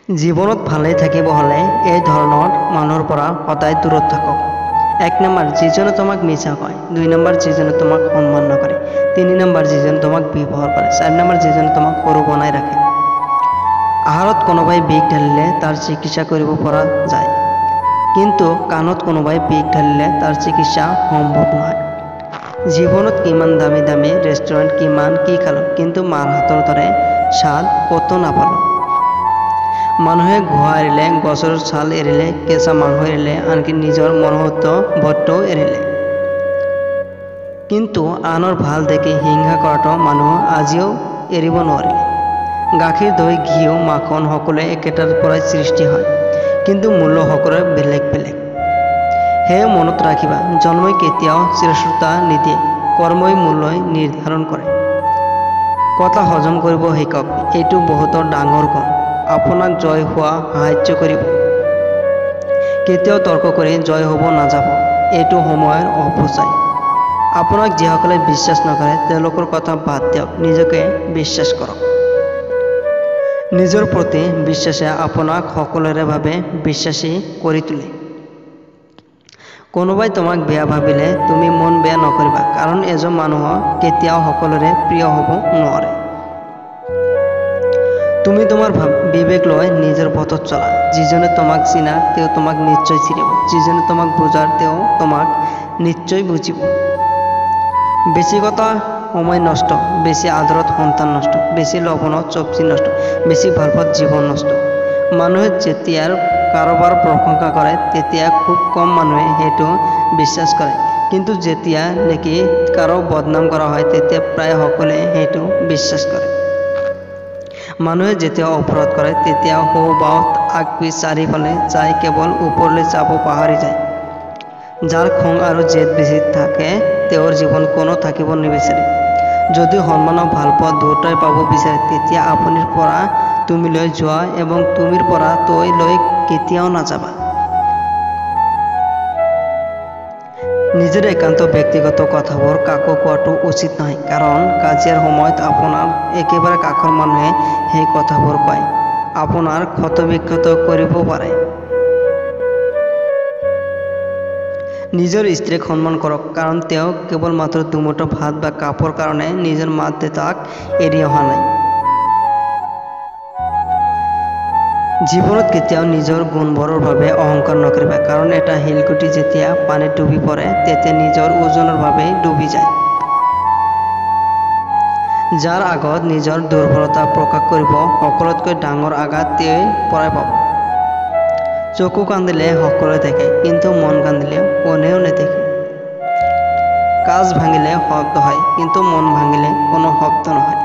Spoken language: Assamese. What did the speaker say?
জীৱনত ভালে থাকিব হ'লে এই ধৰণৰ মানুহৰ পৰা সদায় দূৰত থাকক। 1 নম্বৰ, যিজনে তোমাক মিছা কয়। 2 নম্বৰ, যিজনে তোমাক সন্মান নকৰে। 3 নম্বৰ, যিজনে তোমাক ব্যৱহাৰ কৰে। 4 নম্বৰ, যিজনে তোমাক সৰু বনাই ৰাখে। আহাৰত কোনোবাই বিষ ঢালিলে তাৰ চিকিৎসা কৰিব পৰা যায়, কিন্তু কাণত কোনোবাই বিষ ঢালিলে তাৰ চিকিৎসা সম্ভৱ নহয়। জীৱনত কিমান দামী দামী ৰেষ্টুৰেণ্ট, কিমান কি খালোঁ, কিন্তু মাৰ হাতৰ দৰে স্বাদ ক'তো নাপালোঁ। মানুহে গুহা এৰিলে, গছৰ ছাল এৰিলে, কেঁচা মাংস এৰিলে, আনকি নিজৰ মনোহত বটও এৰিলে, কিন্তু আনৰ ভাল দেখি হিংসা কৰাটো মানুহ আজিও এৰিব নোৱাৰিলে। গাখীৰ, দৈ, ঘিউ, মাখন সকলোৱে একেটাৰ পৰাই সৃষ্টি হয়, কিন্তু মূল্য সকলোৰে বেলেগ বেলেগ। সেয়ে মনত ৰাখিবা, জন্মই কেতিয়াও চিৰস্থায়িত্ব নিদিয়ে, কৰ্মই মূল্য নিৰ্ধাৰণ কৰে। কথা হজম কৰিব শিকক, এইটো বহুতৰ ডাঙৰ গুণ। আপোনাক জয় হোৱা সাহায্য কৰিব। কেতিয়াও তৰ্ক কৰি জয় হ'ব নাযাব, এইটো সময়ৰ অপচয়। আপোনাক যিসকলে বিশ্বাস নকৰে তেওঁলোকৰ কথা বাদ দিয়ক, নিজকে বিশ্বাস কৰক। নিজৰ প্ৰতি বিশ্বাসে আপোনাক সকলোৰে বাবে বিশ্বাসী কৰি তোলে। কোনোবাই তোমাক বেয়া ভাবিলে তুমি মন বেয়া নকৰিবা, কাৰণ এজন মানুহ কেতিয়াও সকলোৰে প্ৰিয় হ'ব নোৱাৰে। তুমি তোমাৰ বিবেক লৈ নিজৰ পথত চলা। যিজনে তোমাক চিনা তেওঁ তোমাক নিশ্চয় চিনিব, যিজনে তোমাক বুজাৰ তেওঁ তোমাক নিশ্চয় বুজিব। বেছি কথা সময় নষ্ট, বেছি আদৰত সন্তান নষ্ট, বেছি লৱণত চব্জি নষ্ট, বেছি ভালপোৱাত জীৱন নষ্ট। মানুহে যেতিয়া কাৰোবাৰ প্ৰশংসা কৰে তেতিয়া খুব কম মানুহে সেইটো বিশ্বাস কৰে, কিন্তু যেতিয়া নেকি কাৰো বদনাম কৰা হয় তেতিয়া প্ৰায় সকলোৱে সেইটো বিশ্বাস কৰে। মানুহে যেতিয়া অপৰাধ কৰে তেতিয়া সোঁ-বাওঁ আগ-পিছ চাৰিওফালে চাই কেৱল ওপৰলৈ চাব পাহৰি যায়। যাৰ খং আৰু জেদ বেছি থাকে তেওঁৰ জীৱন কোনো থাকিব নিবিচাৰে। যদি সন্মান আৰু ভালপোৱা দুয়োটাই পাব বিচাৰে তেতিয়া আপুনিৰ পৰা তুমিলৈ যোৱা এবং তুমিৰ পৰা তই লৈ কেতিয়াও নাযাবা। নিজৰ একান্ত ব্যক্তিগত কথাবোৰ কাকো কোৱাটো উচিত নহয়, কাৰণ কাজিয়াৰ সময়ত আপোনাৰ একেবাৰে কাষৰ মানুহে সেই কথাবোৰ কয়, আপোনাৰ ক্ষতবিক্ষত কৰিব পাৰে। নিজৰ স্ত্ৰীক সন্মান কৰক, কাৰণ তেওঁ কেৱল মাত্ৰ দুমুঠো ভাত বা কাপৰ কাৰণে নিজৰ মাক-দেউতাক এৰি অহা নাই। জীৱনত কেতিয়াও নিজৰ গুণবোৰৰ বাবে অহংকাৰ নকৰিবা, কাৰণ এটা শিলগুটি যেতিয়া পানীত ডুবি পৰে তেতিয়া নিজৰ ওজনৰ বাবে ডুবি যায়। যাৰ আগত নিজৰ দুৰ্বলতা প্ৰকাশ কৰিব সকলোতকৈ ডাঙৰ আঘাত তেওঁৰ পৰাই পাব। চকু কান্দিলে সকলোৱে দেখে, কিন্তু মন কান্দিলে কোনেও নেদেখে। কাঁচ ভাঙিলে শব্দ হয়, কিন্তু মন ভাঙিলে কোনো শব্দ নহয়।